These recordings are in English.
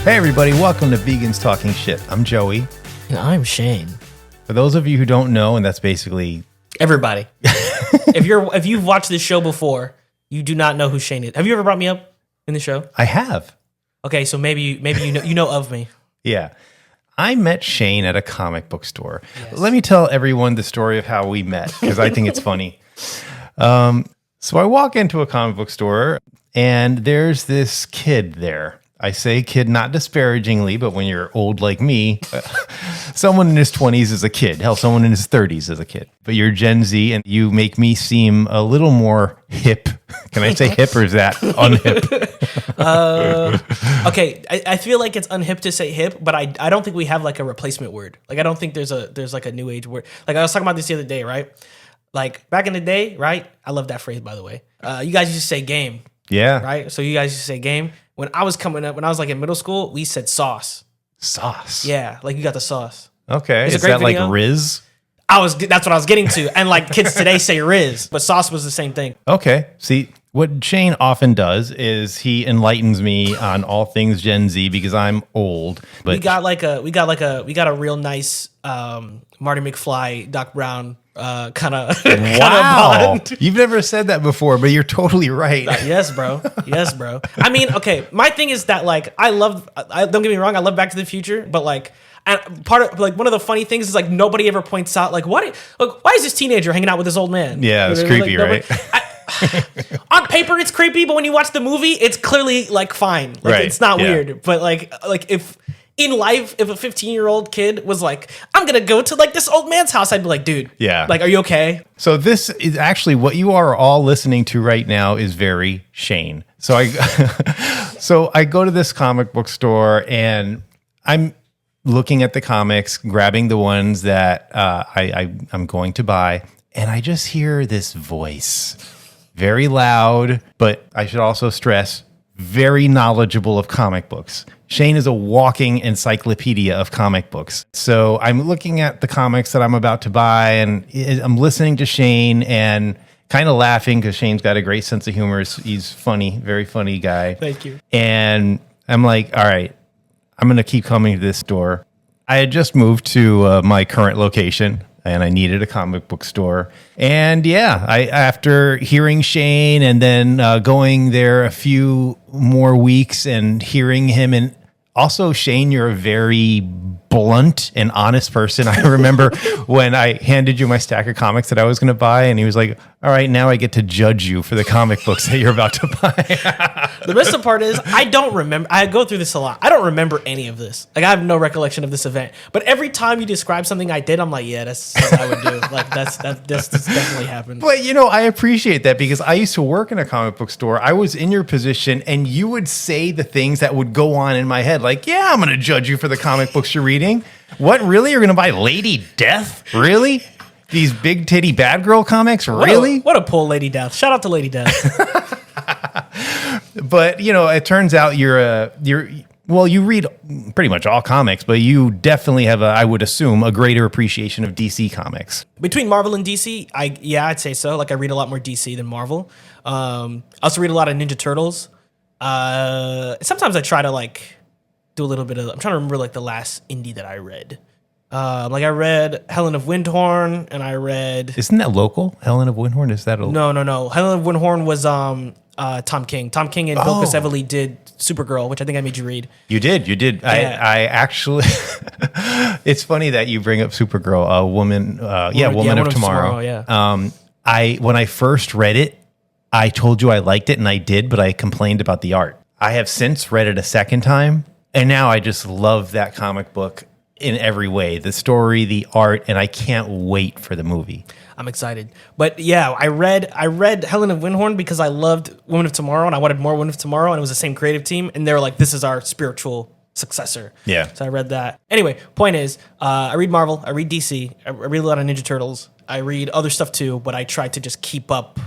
Hey everybody, welcome to Vegans Talking Shit. I'm Joey. And I'm Shain. For those of you who don't know, and that's basically everybody. if you've watched this show before, you do not know who Shain is. Have you ever brought me up in the show? I have. Okay, so maybe you know of me. Yeah. I met Shain at a comic book store. Yes. Let me tell everyone the story of how we met, because I think it's funny. So I walk into a comic book store, and there's this kid there. I say kid not disparagingly, but when you're old like me, someone in his 20s is a kid. Hell, someone in his 30s is a kid. But you're Gen Z, and you make me seem a little more hip. Can I say hip, or is that unhip? Okay, I feel like it's unhip to say hip, but I don't think we have like a replacement word. Like I don't think there's like a new age word. Like I was talking about this the other day, right? Like back in the day, right? I love that phrase, by the way. You guys used to say game. Yeah. Right? So you guys used to say game. When I was coming up, when I was like in middle school, we said sauce. Sauce? Yeah, like you got the sauce. Okay. Is that video. Like Riz? That's what I was getting to. And like kids today say Riz, but sauce was the same thing. Okay. See, what Shain often does is he enlightens me on all things Gen Z because I'm old. But we got a real nice Marty McFly, Doc Brown kind of bond. You've never said that before, but you're totally right. Yes, bro. I mean, okay, my thing is that like don't get me wrong, I love Back to the Future, but like, and part of like one of the funny things is like nobody ever points out like why is this teenager hanging out with this old man? Yeah, it's creepy, right? On paper it's creepy, but when you watch the movie, it's clearly like fine. Like right. It's not weird. But like if in life, if a 15-year-old kid was like, I'm going to go to like this old man's house, I'd be like, dude, like, are you okay? So this is actually what you are all listening to right now is very Shain. So I go to this comic book store and I'm looking at the comics, grabbing the ones that I'm going to buy. And I just hear this voice, very loud, but I should also stress, very knowledgeable of comic books. Shain is a walking encyclopedia of comic books. So I'm looking at the comics that I'm about to buy, and I'm listening to Shain and kind of laughing because Shain's got a great sense of humor. He's funny, very funny guy. Thank you. And I'm like, all right, I'm going to keep coming to this store. I had just moved to my current location, and I needed a comic book store. And yeah, after hearing Shain and then going there a few more weeks and hearing him, and also Shain, you're a very blunt and honest person. I remember when I handed you my stack of comics that I was going to buy, and he was like, all right, now I get to judge you for the comic books that you're about to buy. The best part is I don't remember. I go through this a lot. I don't remember any of this. Like I have no recollection of this event. But every time you describe something I did, I'm like, yeah, that's something I would do. Like that's definitely happened. But I appreciate that because I used to work in a comic book store. I was in your position, and you would say the things that would go on in my head. Like, yeah, I'm going to judge you for the comic books you're reading. What, really? You're going to buy Lady Death? Really? These big titty bad girl comics? Really? What a pull, Lady Death. Shout out to Lady Death. But, it turns out you read pretty much all comics, but you definitely have, I would assume, a greater appreciation of DC comics. Between Marvel and DC, I'd say so. Like, I read a lot more DC than Marvel. I also read a lot of Ninja Turtles. Sometimes I try to, like, do a little bit of... I'm trying to remember, like, the last indie that I read. I read Helen of Windhorn, and I read... Isn't that local? Helen of Windhorn? Is that a... No. Helen of Windhorn was Tom King. Tom King and Bill Evely did Supergirl, which I think I made you read. You did. Yeah. I actually... It's funny that you bring up Supergirl, Woman of Tomorrow. Yeah. When I first read it, I told you I liked it, and I did, but I complained about the art. I have since read it a second time, and now I just love that comic book in every way. The story, the art, and I can't wait for the movie. I'm excited. But yeah, I read Helen of Windhorn because I loved Woman of Tomorrow, and I wanted more Woman of Tomorrow, and it was the same creative team, and they were like, this is our spiritual successor. Yeah. So I read that. Anyway, point is, I read Marvel, I read DC, I read a lot of Ninja Turtles, I read other stuff too, but I try to just keep up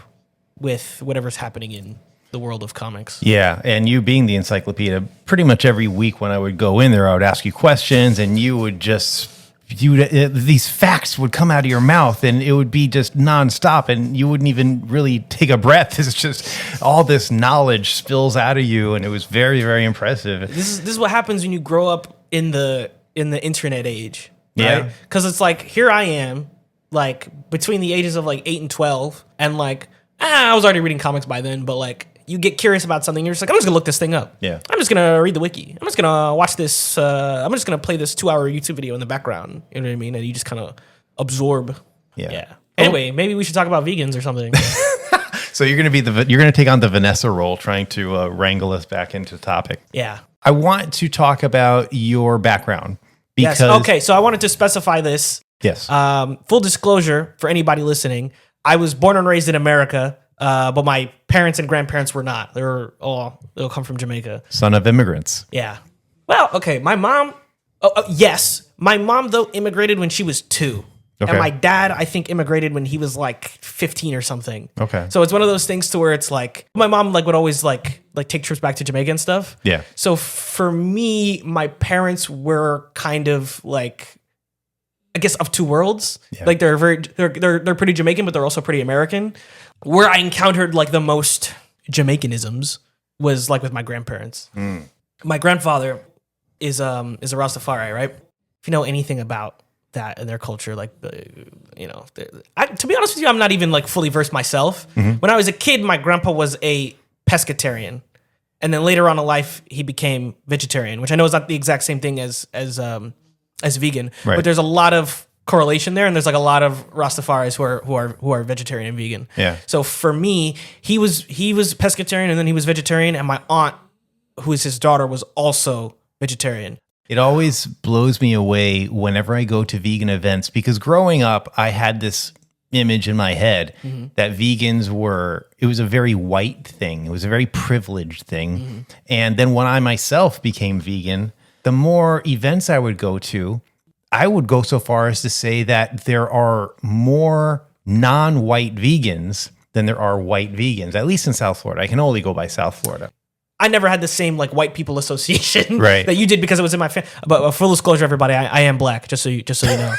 with whatever's happening in the world of comics. Yeah, and you being the encyclopedia, pretty much every week when I would go in there, I would ask you questions, and you would just these facts would come out of your mouth and it would be just nonstop and you wouldn't even really take a breath. It's just all this knowledge spills out of you, and it was very, very impressive. This is what happens when you grow up in the internet age, right? Yeah. Because it's like, here I am, like between the ages of like 8 and 12, and like I was already reading comics by then, but like you get curious about something, you're just like, I'm just gonna look this thing up. Yeah. I'm just gonna read the wiki. I'm just gonna watch this. I'm just gonna play this 2-hour YouTube video in the background. You know what I mean? And you just kind of absorb. Yeah. Anyway, maybe we should talk about vegans or something. So you're gonna take on the Vanessa role, trying to wrangle us back into the topic. Yeah. I want to talk about your background because Yes. Okay. So I wanted to specify this. Yes. Full disclosure for anybody listening: I was born and raised in America. But my parents and grandparents were not. They'll come from Jamaica. Son of immigrants. Yeah. Well, okay. My mom, yes. My mom, though, immigrated when she was 2. Okay. And my dad, I think, immigrated when he was like 15 or something. Okay. So it's one of those things to where it's like, my mom would always like take trips back to Jamaica and stuff. Yeah. So for me, my parents were kind of like, I guess, of two worlds. Yeah. Like they're pretty Jamaican, but they're also pretty American. Where I encountered like the most Jamaicanisms was like with my grandparents. My grandfather is a Rastafari, right? If you know anything about that in their culture, like to be honest with you, I'm not even like fully versed myself. Mm-hmm. When I was a kid, my grandpa was a pescatarian, and then later on in life he became vegetarian, which I know is not the exact same thing as vegan, right. But there's a lot of correlation there, and there's like a lot of Rastafaris who are vegetarian and vegan. Yeah. So for me, he was pescatarian and then he was vegetarian, and my aunt, who is his daughter, was also vegetarian. It always blows me away whenever I go to vegan events, because growing up, I had this image in my head that vegans it was a very white thing. It was a very privileged thing. Mm-hmm. And then when I myself became vegan, the more events I would go to, I would go so far as to say that there are more non-white vegans than there are white vegans, at least in South Florida. I can only go by South Florida. I never had the same like white people association right. that you did because it was in my family. But full disclosure, everybody, I am black. Just so you know.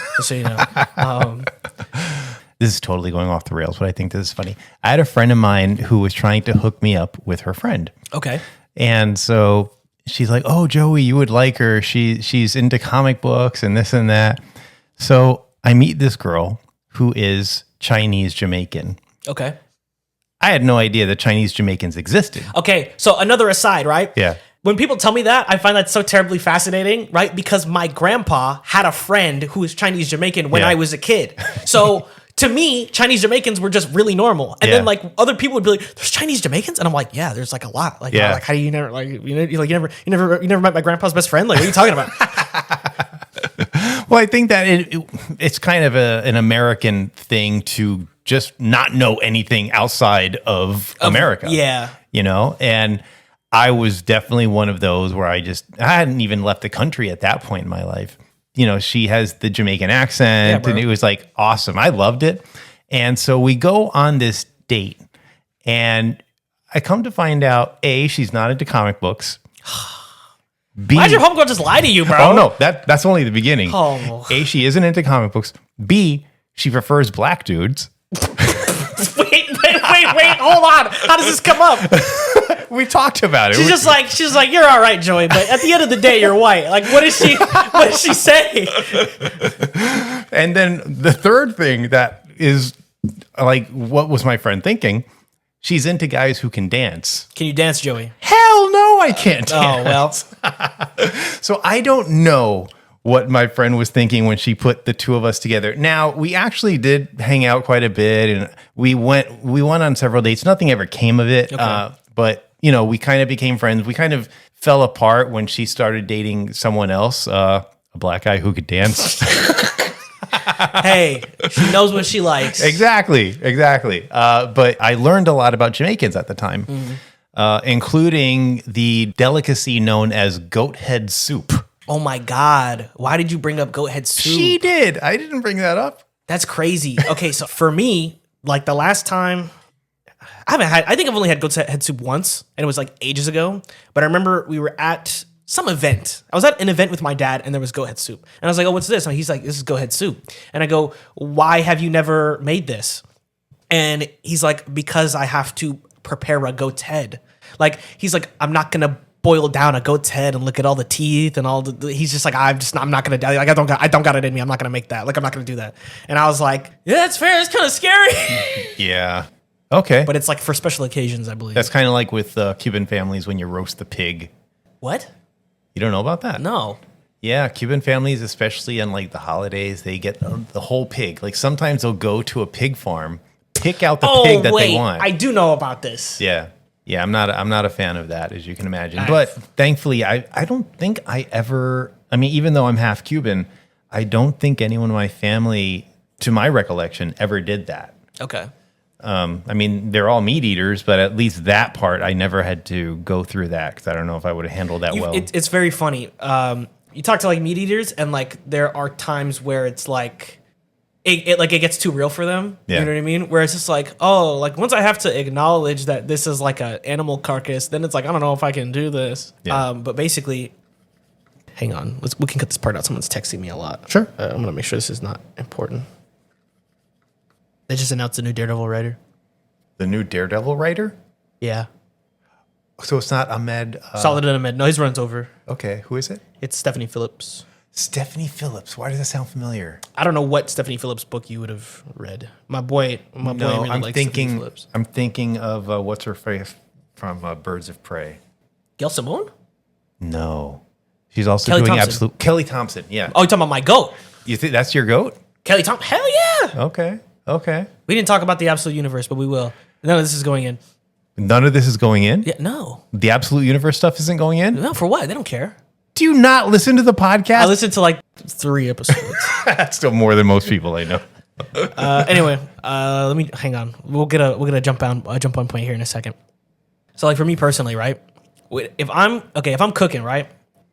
This is totally going off the rails, but I think this is funny. I had a friend of mine who was trying to hook me up with her friend. Okay. And so she's like, "Oh, Joey, you would like her. She's into comic books and this and that." So I meet this girl who is Chinese-Jamaican. Okay. I had no idea that Chinese-Jamaicans existed. Okay, so another aside, right? Yeah. When people tell me that, I find that so terribly fascinating, right? Because my grandpa had a friend who was Chinese-Jamaican when I was a kid. So to me, Chinese-Jamaicans were just really normal. And then like other people would be like, "There's Chinese-Jamaicans?" And I'm like, "Yeah, there's like a lot." Like, like how do you never like you never met my grandpa's best friend? Like, what are you talking about? Well, I think that it's kind of an American thing to just not know anything outside of America. Yeah. You know, and I was definitely one of those where I hadn't even left the country at that point in my life. You know, she has the Jamaican accent and it was like awesome. I loved it. And so we go on this date and I come to find out, A, she's not into comic books. B, why'd your homegirl just lie to you, bro? Oh, no, that's only the beginning. Oh. A, she isn't into comic books. B, she prefers black dudes. Wait, hold on. How does this come up? We talked about it. She's like, "You're all right, Joey, but at the end of the day, you're white." Like, what does she say? And then the third thing that is like, what was my friend thinking? She's into guys who can dance. Can you dance, Joey? Hell no, I can't dance. Oh, well. So I don't know what my friend was thinking when she put the two of us together. Now, we actually did hang out quite a bit, and we went on several dates. Nothing ever came of it, okay. But you know, we kind of became friends. We kind of fell apart when she started dating someone else, a black guy who could dance. Hey, she knows what she likes. Exactly. But I learned a lot about Jamaicans at the time, including the delicacy known as goat head soup. Oh my God. Why did you bring up goat head soup? She did. I didn't bring that up. That's crazy. Okay, so for me, like the last time, I think I've only had goat head soup once, and it was like ages ago. But I remember we were at some event. I was at an event with my dad and there was goat head soup. And I was like, oh, what's this? And he's like, this is goat head soup. And I go, why have you never made this? And he's like, because I have to prepare a goat's head. Like, he's like, I'm not going to boil down a goat's head and look at all the teeth and all the, he's just like, I'm not going to, like, I don't got it in me. I'm not going to make that. Like, I'm not going to do that. And I was like, yeah, that's fair. It's kind of scary. Yeah. Okay. But it's like for special occasions, I believe. That's kind of like with Cuban families when you roast the pig. What? You don't know about that? No. Yeah, Cuban families, especially on like the holidays, they get the whole pig. Like sometimes they'll go to a pig farm, pick out the pig that they want. I do know about this. Yeah. Yeah, I'm not a fan of that, as you can imagine. But thankfully, I don't think I ever, I mean, even though I'm half Cuban, I don't think anyone in my family, to my recollection, ever did that. Okay. I mean, they're all meat eaters, but at least that part, I never had to go through that because I don't know if I would have handled that well. It's very funny. You talk to like meat eaters, and like there are times where it's like it gets too real for them. Yeah. You know what I mean? Where it's just like, oh, like once I have to acknowledge that this is like an animal carcass, then it's like I don't know if I can do this. Yeah. But basically, hang on, we can cut this part out. Someone's texting me a lot. Sure. I'm gonna make sure this is not important. They just announced a new Daredevil writer. The new Daredevil writer? Yeah. So it's not Ahmed. Solid and Ahmed. No, his run's over. Okay, who is it? It's Stephanie Phillips. Stephanie Phillips. Why does that sound familiar? I don't know what Stephanie Phillips book you would have read. My boy really likes Stephanie Phillips. I'm thinking of what's her face from Birds of Prey. Gail Simone? No, she's also Kelly doing Thompson. Kelly Thompson. Yeah. Oh, you're talking about my goat. You think that's your goat? Kelly Thompson. Hell yeah. Okay. We didn't talk about the Absolute Universe, but we will. None of this is going in. None of this is going in? Yeah, no. The Absolute Universe stuff isn't going in? No, for what? They don't care. Do you not listen to the podcast? I listened to like 3 episodes. That's still more than most people I know. Anyway, let me hang on. We'll get a jump on point here in a second. So like for me personally, right? If I'm cooking, right,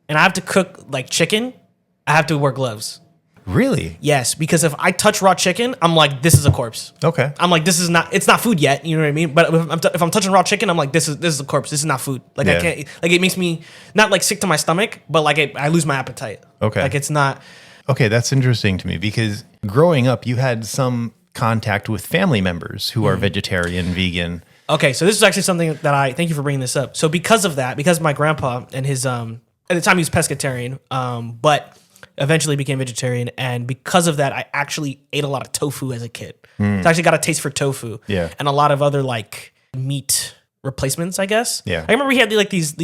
and I have to cook like chicken, I have to wear gloves. Really? Yes, because if I touch raw chicken, I'm like, this is a corpse. Okay. I'm like, it's not food yet. You know what I mean? But if I'm touching raw chicken, I'm like, this is a corpse. This is not food. Like I can't. Like it makes me not like sick to my stomach, but like I lose my appetite. Okay. Like it's not. Okay, that's interesting to me because growing up, you had some contact with family members who are vegetarian, vegan. Okay, so this is actually something that thank you for bringing this up. So because of that, because my grandpa and his at the time he was pescatarian, but eventually became vegetarian, and because of that, I actually ate a lot of tofu as a kid. So I actually got a taste for tofu, and a lot of other like meat replacements, I guess. Yeah, I remember he had like these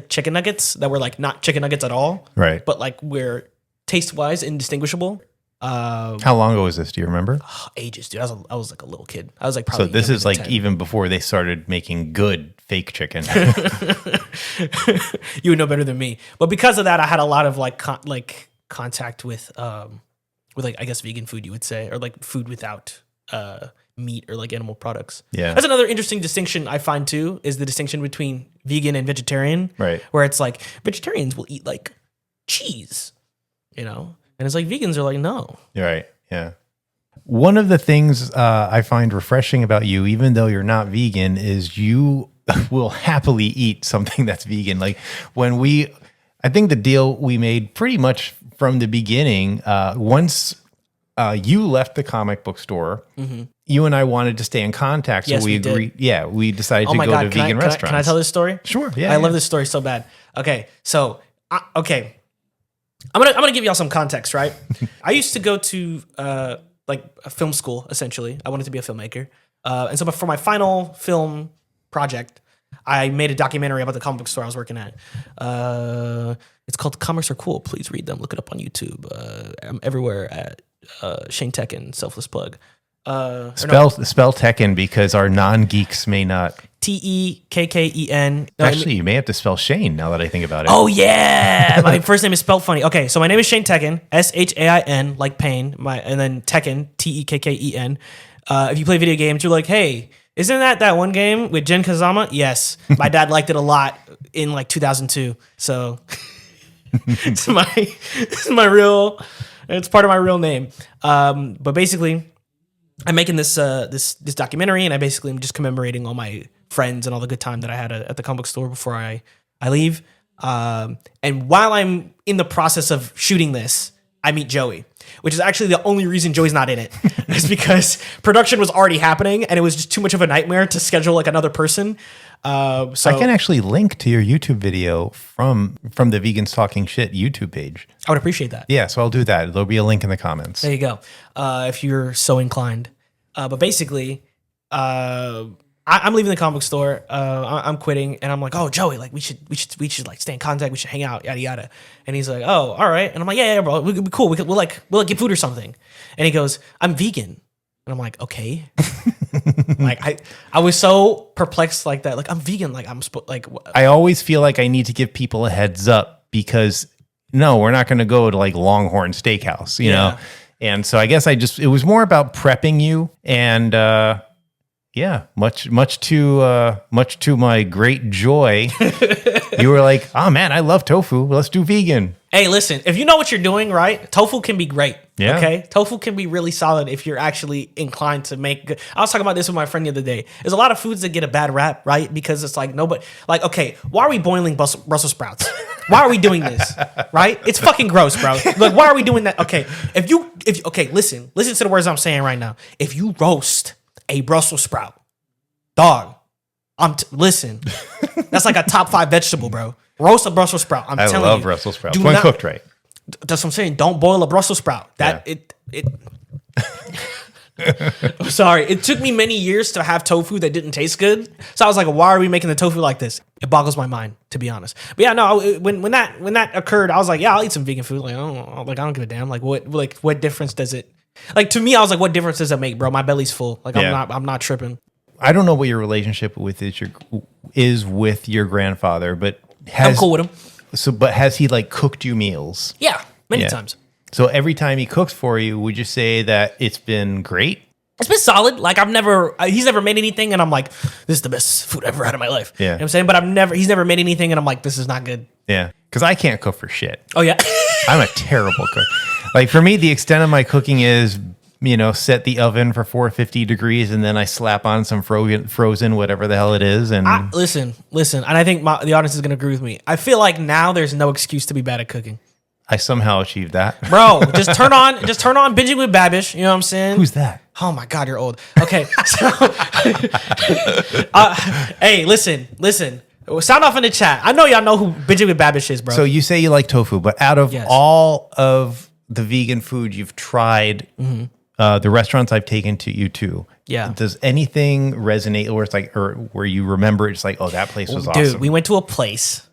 chicken nuggets that were like not chicken nuggets at all, right? But like were taste wise indistinguishable. How long ago was this? Do you remember? Ages, dude. I was like a little kid. I was like probably. So this is like 10. even before they started making good fake chicken. You would know better than me. But because of that, I had a lot of like contact with like I guess vegan food, you would say, or like food without meat or like animal products. Yeah, that's another interesting distinction I find too. Is the distinction between vegan and vegetarian, right? Where it's like vegetarians will eat like cheese, you know. And it's like vegans are like, no. You're right. Yeah. One of the things I find refreshing about you, even though you're not vegan, is you will happily eat something that's vegan. Like I think the deal we made pretty much from the beginning, once you left the comic book store, you and I wanted to stay in contact. So we agreed. Yeah. We decided to go to vegan restaurants. Can I tell this story? Sure. Yeah. I love this story so bad. Okay. So, I'm gonna give y'all some context, right? I used to go to like a film school, essentially. I wanted to be a filmmaker, and so for my final film project, I made a documentary about the comic book store I was working at. It's called "Comics Are Cool." Please read them. Look it up on YouTube. I'm everywhere at Shain Tekken. Selfless plug. Spell Tekken because our non-geeks may not. Tekken. Actually, you may have to spell Shain now that I think about it. Oh yeah, my first name is spelled funny. Okay, so my name is Shain Tekken, Shain, like pain. And then Tekken, Tekken. If you play video games, you're like, hey, isn't that one game with Jin Kazama? Yes, my dad liked it a lot in like 2002. So it's part of my real name. But basically, I'm making this documentary, and I basically am just commemorating all my friends and all the good time that I had at the comic book store before I leave. And while I'm in the process of shooting this, I meet Joey, which is actually the only reason Joey's not in it. Is because production was already happening and it was just too much of a nightmare to schedule like another person. So I can actually link to your YouTube video from the Vegans Talking Shit YouTube page. I would appreciate that. Yeah, so I'll do that. There'll be a link in the comments. There you go. If you're so inclined. But basically, I'm leaving the comic store. I'm quitting, and I'm like, oh, Joey, like we should like stay in contact. We should hang out, yada yada. And he's like, oh, all right. And I'm like, yeah, bro, we'll be cool. We'll get food or something. And he goes, I'm vegan. And I'm like, okay. Like I was so perplexed like that. Like I'm vegan. Like I always feel like I need to give people a heads up because no, we're not going to go to like Longhorn Steakhouse, you know. And so I guess it was more about prepping you and. Yeah, much to my great joy, you were like, "Oh man, I love tofu. Let's do vegan." Hey, listen, if you know what you're doing, right? Tofu can be great. Yeah. Okay, tofu can be really solid if you're actually inclined to make good. I was talking about this with my friend the other day. There's a lot of foods that get a bad rap, right? Because it's like nobody, like, okay, why are we boiling Brussels sprouts? Why are we doing this? Right? It's fucking gross, bro. Like, why are we doing that? Okay, listen to the words I'm saying right now. If you roast a Brussels sprout, dog, listen, that's like a top 5 vegetable, bro. Roast a Brussels sprout. I love Brussels sprouts when cooked right. That's what I'm saying. Don't boil a Brussels sprout. I'm sorry. It took me many years to have tofu that didn't taste good. So I was like, why are we making the tofu like this? It boggles my mind, to be honest. But yeah, no. When that occurred, I was like, yeah, I'll eat some vegan food. Like I don't give a damn. What difference does it? Like to me, I was like, what difference does it make, bro? My belly's full. Like I'm not tripping. I don't know what your relationship is with your grandfather, but I'm cool with him. So, but has he like cooked you meals? Yeah, many times. So every time he cooks for you, would you say that it's been great? It's been solid. Like he's never made anything, and I'm like, this is the best food I've ever had in my life. Yeah, you know what I'm saying, but he's never made anything, and I'm like, this is not good. Yeah, because I can't cook for shit. Oh yeah, I'm a terrible cook. Like for me, the extent of my cooking is, set the oven for 450 degrees, and then I slap on some frozen whatever the hell it is. And listen, and I think the audience is gonna agree with me. I feel like now there's no excuse to be bad at cooking. I somehow achieved that, bro. Just turn on Binging with Babish. You know what I'm saying? Who's that? Oh my God, you're old. Okay, so hey, listen. Sound off in the chat. I know y'all know who Binging with Babish is, bro. So you say you like tofu, but out of all of the vegan food you've tried. Mm-hmm. The restaurants I've taken to you to, does anything resonate where it's like, or where you remember it's like, oh, that place was awesome? Dude, we went to a place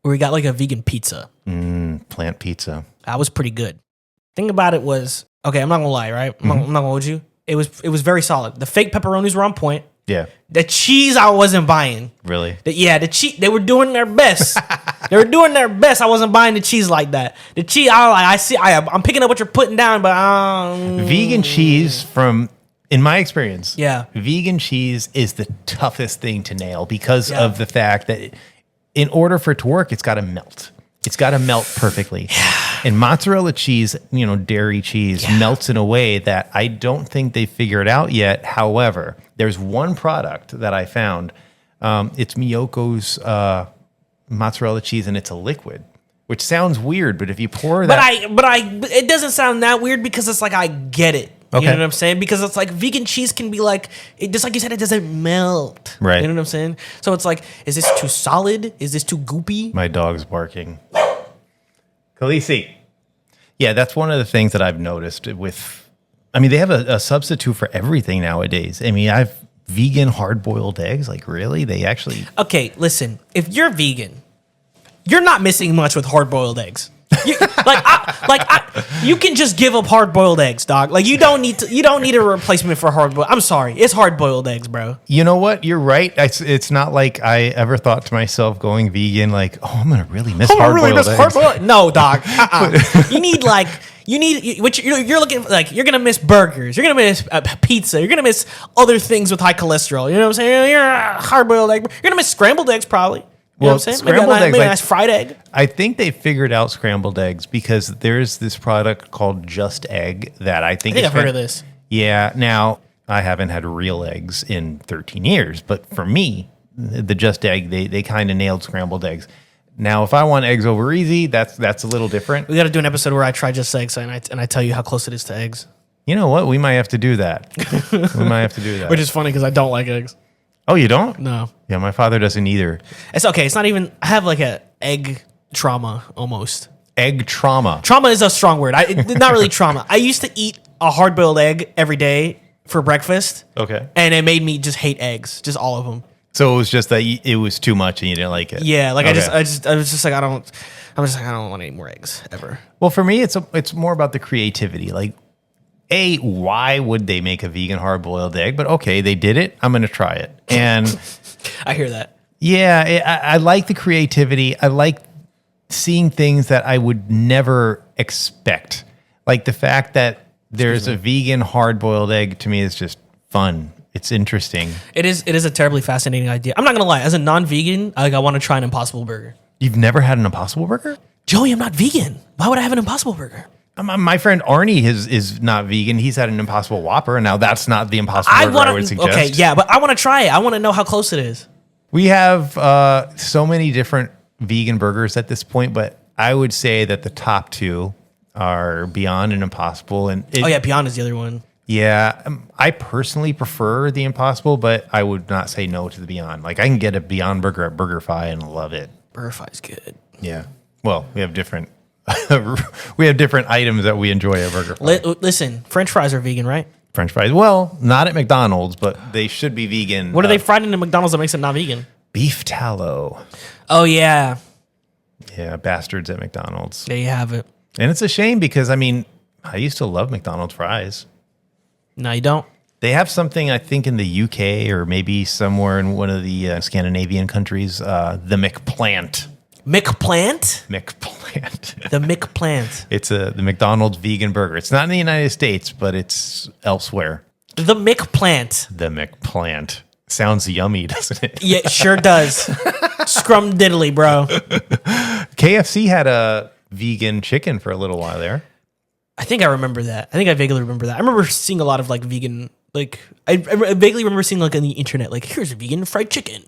where we got like a vegan pizza. Plant pizza. That was pretty good. Thing about it was, okay, I'm not gonna lie, right? I'm not gonna hold you. It was very solid. The fake pepperonis were on point. Yeah. The cheese I wasn't buying. Really? The cheese, they were doing their best. They were doing their best. I wasn't buying the cheese like that. The cheese, I'm picking up what you're putting down, but vegan cheese in my experience, vegan cheese is the toughest thing to nail because of the fact that in order for it to work, it's got to melt. It's got to melt perfectly. And mozzarella cheese, dairy cheese melts in a way that I don't think they figured out yet. However, there's one product that I found. It's Miyoko's mozzarella cheese, and it's a liquid, which sounds weird, but if you pour that... it doesn't sound that weird because it's like, I get it. You know what I'm saying? Because it's like vegan cheese can be like, just like you said, it doesn't melt. Right. You know what I'm saying? So it's like, is this too solid? Is this too goopy? My dog's barking. Khaleesi. Yeah, that's one of the things that I've noticed they have a substitute for everything nowadays. I've vegan hard-boiled eggs. Like, really? They actually... Okay, listen. If you're vegan, you're not missing much with hard-boiled eggs. You can just give up hard-boiled eggs, dog. Like, you don't need a replacement for hard-boiled. I'm sorry, it's hard-boiled eggs, bro. You know what? You're right. It's not like I ever thought to myself going vegan, like, oh, I'm gonna really miss hard-boiled eggs. No, dog. You're looking like you're gonna miss burgers. You're gonna miss pizza. You're gonna miss other things with high cholesterol. You know what I'm saying? You're a hard-boiled egg. You're gonna miss scrambled eggs probably. You know what I'm saying? Maybe a nice fried egg. I think they figured out scrambled eggs because there's this product called Just Egg that I think I've heard of this. Yeah. Now, I haven't had real eggs in 13 years, but for me, the Just Egg, they kind of nailed scrambled eggs. Now, if I want eggs over easy, that's a little different. We got to do an episode where I try just eggs and I tell you how close it is to eggs. You know what? We might have to do that. Which is funny because I don't like eggs. Oh, you don't? No. Yeah, my father doesn't either. It's okay. It's not even. I have like a egg trauma almost. Egg trauma. Trauma is a strong word. Not really trauma. I used to eat a hard-boiled egg every day for breakfast. Okay. And it made me just hate eggs, just all of them. So it was just that it was too much and you didn't like it. Yeah, like Okay. I was just like I don't want any more eggs ever. Well, for me, it's more about the creativity. Like, why would they make a vegan hard-boiled egg? But okay, they did it. I'm going to try it. And I hear that. yeah, I like the creativity. I like seeing things that I would never expect. Like the fact that there's a vegan hard-boiled egg to me is just fun. It's interesting. It is a terribly fascinating idea. I'm not gonna lie. As a non-vegan, I want to try an Impossible Burger. You've never had an Impossible Burger? Joey, I'm not vegan. Why would I have an Impossible Burger? My friend Arnie is not vegan. He's had an Impossible Whopper, and now that's not the Impossible Burger I would suggest. Okay, yeah, but I want to try it. I want to know how close it is. We have so many different vegan burgers at this point, but I would say that the top two are Beyond and Impossible. And Beyond is the other one. Yeah, I personally prefer the Impossible, but I would not say no to the Beyond. Like I can get a Beyond burger at BurgerFi and love it. BurgerFi's good. Yeah. Well, we have different items that we enjoy at BurgerFi. Listen, French fries are vegan, right? French fries. Well, not at McDonald's, but they should be vegan. What are they fried into McDonald's that makes it not vegan? Beef tallow. Oh yeah. Yeah, bastards at McDonald's. There you have it. And it's a shame because I used to love McDonald's fries. No, you don't. They have something, I think, in the UK or maybe somewhere in one of the Scandinavian countries, the McPlant. McPlant? McPlant. The McPlant. It's the McDonald's vegan burger. It's not in the United States, but it's elsewhere. The McPlant. The McPlant. Sounds yummy, doesn't it? Yeah, it sure does. Scrum diddly, bro. KFC had a vegan chicken for a little while there. I think I remember that. I think I vaguely remember that. I remember seeing a lot of like vegan, like I vaguely remember seeing like on the internet, like here's a vegan fried chicken.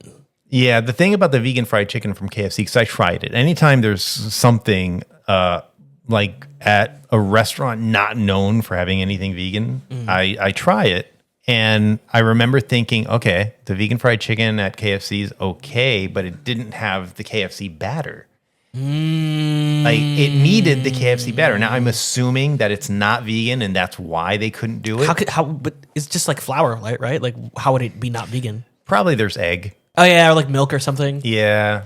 Yeah, the thing about the vegan fried chicken from KFC, because I tried it. Anytime there's something like at a restaurant not known for having anything vegan, I try it. And I remember thinking, okay, the vegan fried chicken at KFC is okay, but it didn't have the KFC batter. Like it needed the KFC batter. Now I'm assuming that it's not vegan and that's why they couldn't do it. But it's just like flour, right? Like how would it be not vegan? Probably there's egg. Oh yeah, or like milk or something. Yeah.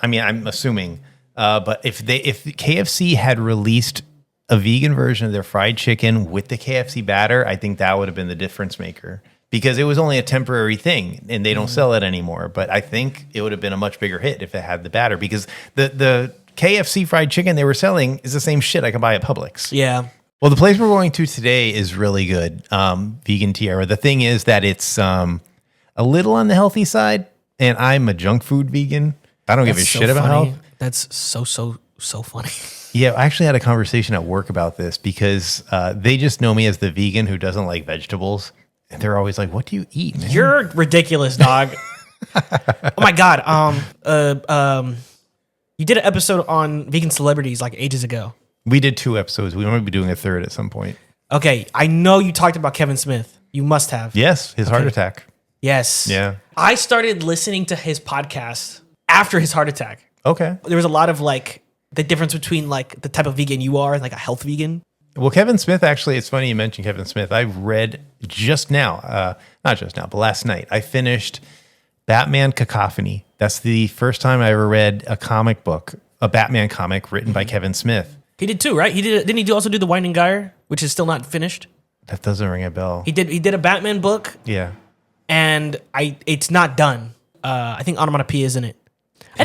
I'm assuming. But if KFC had released a vegan version of their fried chicken with the KFC batter, I think that would have been the difference maker. Because it was only a temporary thing and they don't sell it anymore. But I think it would have been a much bigger hit if it had the batter. Because the KFC fried chicken they were selling is the same shit I can buy at Publix. Yeah. Well, the place we're going to today is really good. Vegan Tierra. The thing is that it's a little on the healthy side. And I'm a junk food vegan. I don't give a shit about health. That's so funny. Yeah, I actually had a conversation at work about this because they just know me as the vegan who doesn't like vegetables. And they're always like, what do you eat, man? You're ridiculous, dog. Oh my God. You did an episode on vegan celebrities like ages ago. We did 2 episodes. We might be doing a 3rd at some point. Okay. I know you talked about Kevin Smith. You must have. Yes, his heart attack. Yes. Yeah. I started listening to his podcast after his heart attack. Okay. There was a lot of like the difference between like the type of vegan you are and like a health vegan. Well, Kevin Smith, actually, it's funny you mentioned Kevin Smith. I read just now, not just now, but last night, I finished Batman Cacophony. That's the first time I ever read a comic book, a Batman comic written by Kevin Smith. He did too, right? Didn't he also do The Winding Gyre, which is still not finished? That doesn't ring a bell. He did a Batman book. Yeah. And it's not done. I think Onomatopoeia is in it.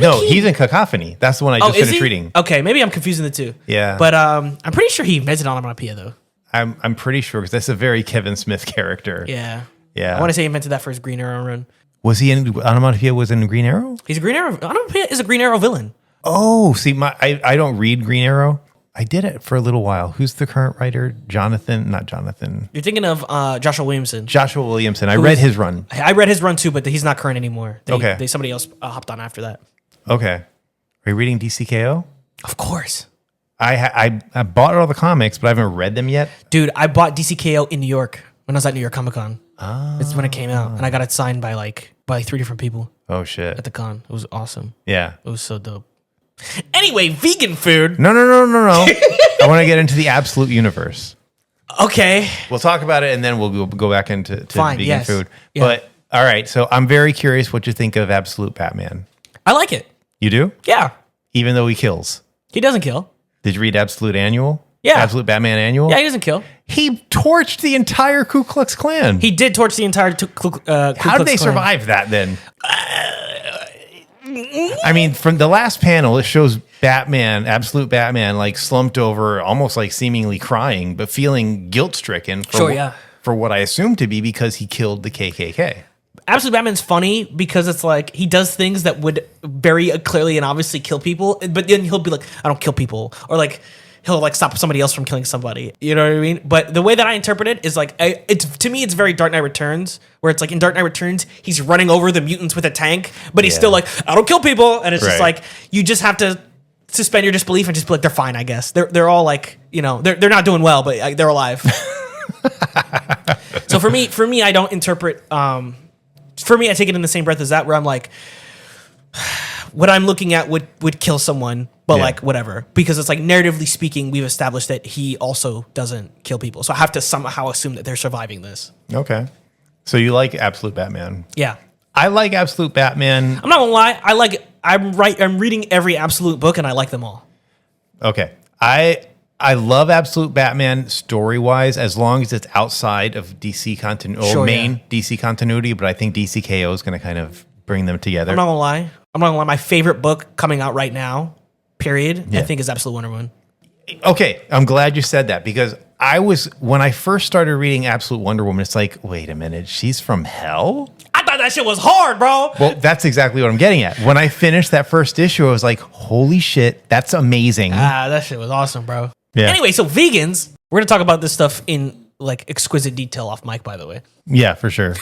No, he's in Cacophony. That's the one I just finished reading. Okay, maybe I'm confusing the two. Yeah. But I'm pretty sure he invented Onomatopoeia, though. I'm pretty sure, because that's a very Kevin Smith character. Yeah. Yeah. I want to say he invented that for his Green Arrow run. Was he in Onomatopoeia was in Green Arrow? He's a Green Arrow. Onomatopoeia is a Green Arrow villain. Oh, see, I don't read Green Arrow. I did it for a little while. Who's the current writer? Not Jonathan. You're thinking of Joshua Williamson. Joshua Williamson. I read his run. I read his run too, but he's not current anymore. Okay. Somebody else hopped on after that. Okay. Are you reading DCKO? Of course. I bought all the comics, but I haven't read them yet. Dude, I bought DCKO in New York when I was at New York Comic Con. Oh. It's when it came out. And I got it signed by like 3 different people Oh, shit. at the con. It was awesome. Yeah. It was so dope. Anyway, vegan food. No. I want to get into the absolute universe. Okay. We'll talk about it, and then we'll go back into Fine, vegan yes. food. Yeah. But, all right, so I'm very curious what you think of Absolute Batman. I like it. You do? Yeah. Even though he kills. He doesn't kill. Did you read Absolute Annual? Yeah. Absolute Batman Annual? Yeah, he doesn't kill. He torched the entire Ku Klux Klan. He did torch the entire Ku Klux How did they Klan. survive that then? I mean, from the last panel, it shows Batman, Absolute Batman, like slumped over, almost like seemingly crying, but feeling guilt-stricken for what I assume to be because he killed the KKK. Absolute Batman's funny because it's like he does things that would very clearly and obviously kill people, but then he'll be like, I don't kill people. Or like, he'll like stop somebody else from killing somebody. You know what I mean? But the way that I interpret it is like, to me, it's very Dark Knight Returns, where it's like in Dark Knight Returns, he's running over the mutants with a tank, but he's still like, I don't kill people. And it's just like, you just have to suspend your disbelief and just be like, they're fine, I guess. They're all like, you know, they're not doing well, but they're alive. So for me, I don't interpret, for me, I take it in the same breath as that, where I'm like, what I'm looking at would kill someone, but like whatever, because it's like narratively speaking, we've established that he also doesn't kill people, so I have to somehow assume that they're surviving this. Okay, so you like Absolute Batman? Yeah, I like Absolute Batman. I'm not gonna lie, I'm reading every Absolute book and I like them all. Okay, I love Absolute Batman story-wise, as long as it's outside of DC continuity, main DC continuity, but I think DCKO is going to kind of bring them together. I'm not gonna lie. My favorite book coming out right now, period, I think is Absolute Wonder Woman. Okay, I'm glad you said that, because when I first started reading Absolute Wonder Woman, it's like, wait a minute, she's from hell? I thought that shit was hard, bro. Well, that's exactly what I'm getting at. When I finished that first issue, I was like, holy shit, that's amazing. That shit was awesome, bro. Yeah. Anyway, so vegans, we're gonna talk about this stuff in like exquisite detail off mic, by the way. Yeah, for sure.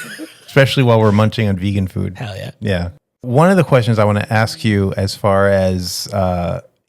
Especially while we're munching on vegan food. Hell yeah. Yeah. One of the questions I want to ask you, as far as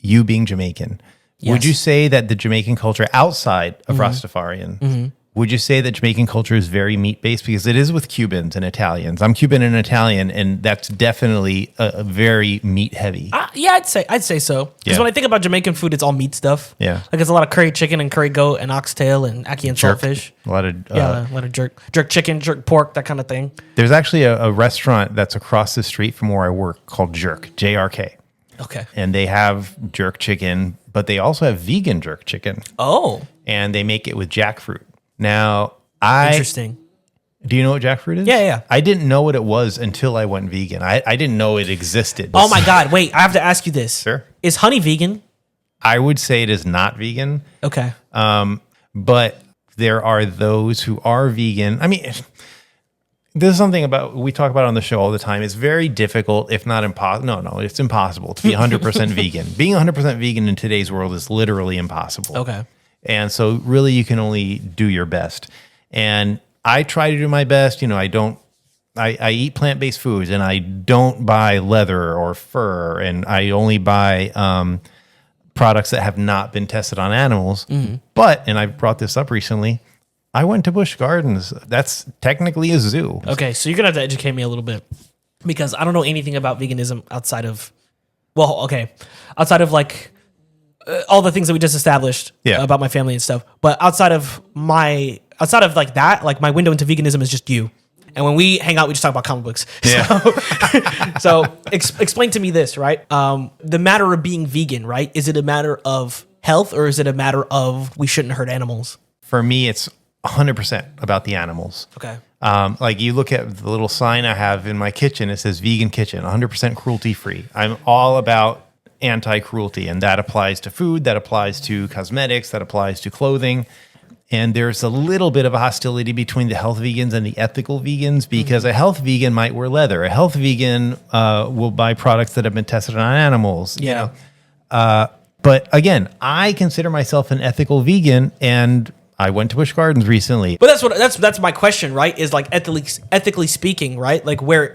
you being Jamaican, would you say that the Jamaican culture outside of Rastafarian, would you say that Jamaican culture is very meat-based? Because it is with Cubans and Italians. I'm Cuban and Italian, and that's definitely a very meat-heavy. Yeah, I'd say so. Because when I think about Jamaican food, it's all meat stuff. Yeah. Like it's a lot of curry chicken and curry goat and oxtail and ackee and saltfish. A lot of a lot of jerk chicken, jerk pork, that kind of thing. There's actually a restaurant that's across the street from where I work called Jerk, JRK. Okay. And they have jerk chicken, but they also have vegan jerk chicken. Oh. And they make it with jackfruit. Now, Interesting. Do you know what jackfruit is? Yeah. I didn't know what it was until I went vegan. I didn't know it existed. Oh my God. Wait, I have to ask you this. Sure. Is honey vegan? I would say it is not vegan. Okay. But there are those who are vegan. I mean, this is something we talk about on the show all the time. It's very difficult, if not impossible. No, it's impossible to be 100% vegan. Being 100% vegan in today's world is literally impossible. Okay. And so really you can only do your best. And I try to do my best. You know, I eat plant-based foods, and I don't buy leather or fur, and I only buy products that have not been tested on animals. But, and I brought this up recently, I went to Busch Gardens. That's technically a zoo. Okay, so you're going to have to educate me a little bit, because I don't know anything about veganism outside of like all the things that we just established about my family and stuff. But outside of like that, like my window into veganism is just you. And when we hang out, we just talk about comic books. Yeah. So explain to me this, right? The matter of being vegan, right? Is it a matter of health, or is it a matter of we shouldn't hurt animals? For me, it's 100% about the animals. Okay. Like you look at the little sign I have in my kitchen, it says vegan kitchen, 100% cruelty free. I'm all about anti-cruelty, and that applies to food, that applies to cosmetics, that applies to clothing. And there's a little bit of a hostility between the health vegans and the ethical vegans, because a health vegan might wear leather. A health vegan will buy products that have been tested on animals. Yeah. But again, I consider myself an ethical vegan, and I went to Busch Gardens recently. But that's my question, right? Is like ethically speaking, right? Like where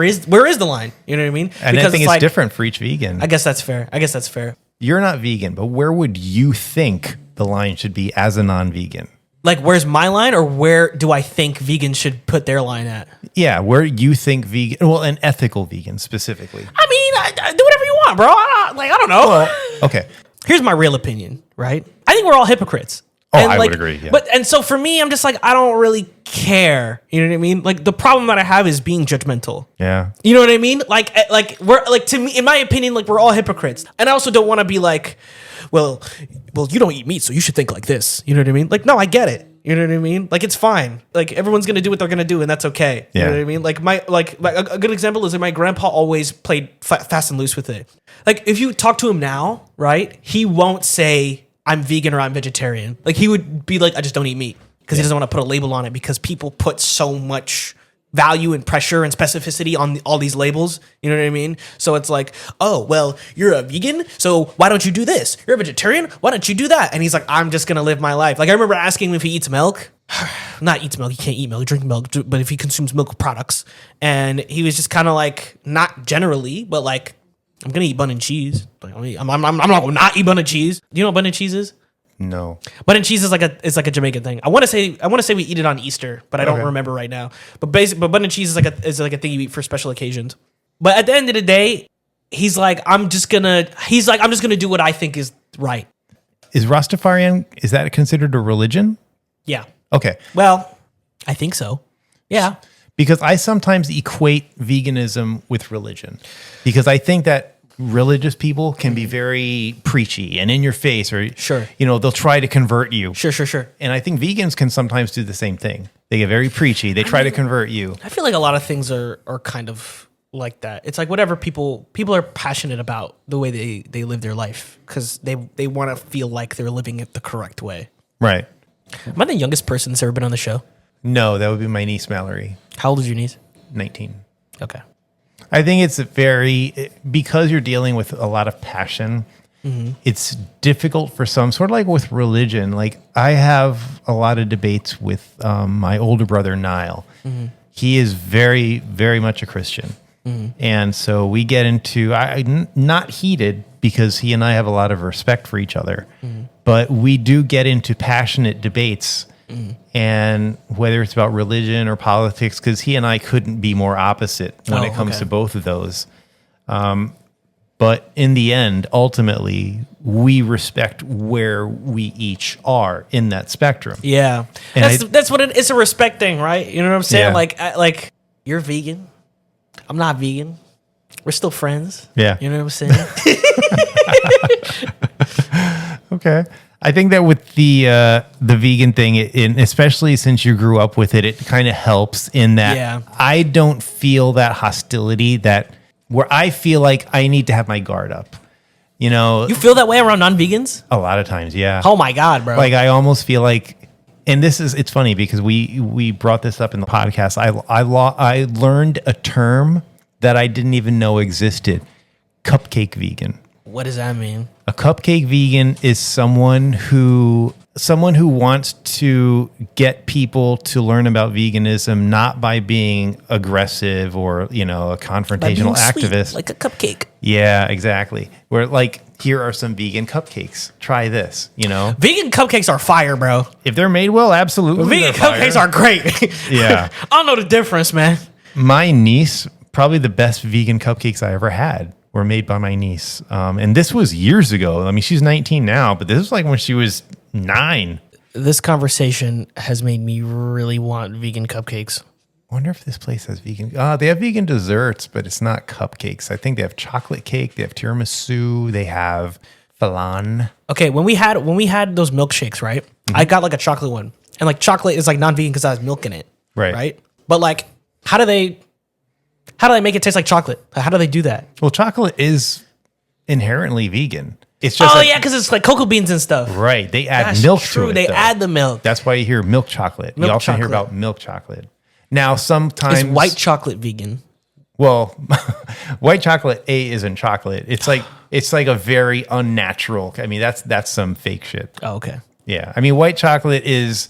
is the line? You know what I mean? And I think it's different for each vegan. I guess that's fair. You're not vegan, but where would you think the line should be as a non-vegan? Like, where's my line, or where do I think vegans should put their line at? Yeah, where you think vegan, well, an ethical vegan specifically. I mean, I do whatever you want, bro. I don't know. Well, okay. Here's my real opinion, right? I think we're all hypocrites. Oh, I would agree. Yeah. And so for me, I'm just like, I don't really care. You know what I mean? Like, the problem that I have is being judgmental. Yeah. You know what I mean? Like we're like, to me, in my opinion, like, we're all hypocrites. And I also don't want to be like, well, you don't eat meat, so you should think like this. You know what I mean? Like, no, I get it. You know what I mean? Like, it's fine. Like, everyone's gonna do what they're gonna do, and that's okay. You know what I mean? Like, a good example is that my grandpa always played fast and loose with it. Like, if you talk to him now, right, he won't say I'm vegan or I'm vegetarian. Like, he would be like, I just don't eat meat, because he doesn't want to put a label on it, because people put so much value and pressure and specificity on all these labels. You know what I mean? So it's like, oh, well, you're a vegan, so why don't you do this? You're a vegetarian, why don't you do that? And he's like, I'm just gonna live my life. Like, I remember asking him if he eats milk. Not eats milk, he can't eat milk, drink milk, but if he consumes milk products. And he was just kind of like, not generally, but like, I'm gonna eat bun and cheese. Like, I'm not gonna not eat bun and cheese. Do you know what bun and cheese is? No. Bun and cheese is like a Jamaican thing. I want to say we eat it on Easter, but I don't remember right now. But bun and cheese is like a thing you eat for special occasions. But at the end of the day, he's like, I'm just gonna do what I think is right. Is Rastafarian, is that considered a religion? Yeah. Okay. Well, I think so. Yeah. Because I sometimes equate veganism with religion, because I think that religious people can be very preachy and in your face, or Sure. you know, they'll try to convert you. Sure. And I think vegans can sometimes do the same thing. They get very preachy. They try to convert you. I feel like a lot of things are kind of like that. It's like whatever people are passionate about the way they live their life, because they want to feel like they're living it the correct way. Right. Am I the youngest person that's ever been on the show? No, that would be my niece, Mallory. How old is your niece? 19. Okay. I think it's because you're dealing with a lot of passion, it's difficult for some, sort of like with religion. Like, I have a lot of debates with my older brother, Niall. He is very, very much a Christian. And so we get into, not heated, because he and I have a lot of respect for each other, but we do get into passionate debates. And whether it's about religion or politics, because he and I couldn't be more opposite when it comes to both of those. But in the end, ultimately, we respect where we each are in that spectrum. Yeah, and that's what it's a respect thing, right? You know what I'm saying? Yeah. Like you're vegan, I'm not vegan. We're still friends. Yeah, you know what I'm saying? Okay. I think that with the vegan thing, especially since you grew up with it, it kind of helps in that I don't feel that hostility where I feel like I need to have my guard up. You know, you feel that way around non-vegans? A lot of times, yeah. Oh my God, bro! Like, I almost feel like, and it's funny because we brought this up in the podcast. I learned a term that I didn't even know existed: cupcake vegan. What does that mean? A cupcake vegan is someone who wants to get people to learn about veganism, not by being aggressive or, you know, a confrontational activist. Sweet, like a cupcake. Yeah, exactly. Where, like, here are some vegan cupcakes. Try this, you know? Vegan cupcakes are fire, bro. If they're made well, absolutely. Vegan cupcakes are great. Yeah. I don't know the difference, man. My niece, probably the best vegan cupcakes I ever had, were made by my niece. And this was years ago. I mean, she's 19 now, but this was like when she was 9. This conversation has made me really want vegan cupcakes. I wonder if this place has vegan. They have vegan desserts, but it's not cupcakes. I think they have chocolate cake. They have tiramisu. They have flan. Okay, when we had those milkshakes, right? I got like a chocolate one. And like chocolate is like non-vegan because it has milk in it. Right. Right? But like, how do they make it taste like chocolate? How do they do that? Well, chocolate is inherently vegan. It's just because it's like cocoa beans and stuff. Right. They add milk to it. They add the milk. That's why you hear milk chocolate. You also hear about milk chocolate. Now, sometimes... Is white chocolate vegan? Well, white chocolate, isn't chocolate. It's like a very unnatural... I mean, that's some fake shit. Oh, okay. Yeah. I mean, white chocolate it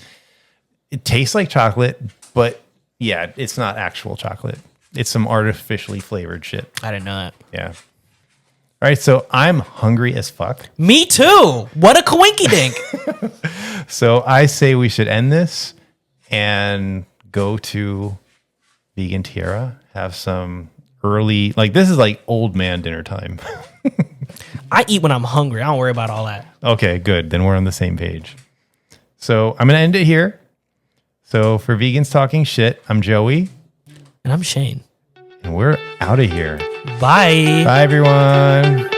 tastes like chocolate, but yeah, it's not actual chocolate. It's some artificially flavored shit. I didn't know that. Yeah. All right. So I'm hungry as fuck. Me too. What a coinky dink. So I say we should end this and go to Vegan Tierra, have some early, like this is like old man dinner time. I eat when I'm hungry. I don't worry about all that. Okay, good. Then we're on the same page. So I'm going to end it here. So for Vegans Talking Shit, I'm Joey. And I'm Shane. And we're out of here. Bye. Bye, everyone.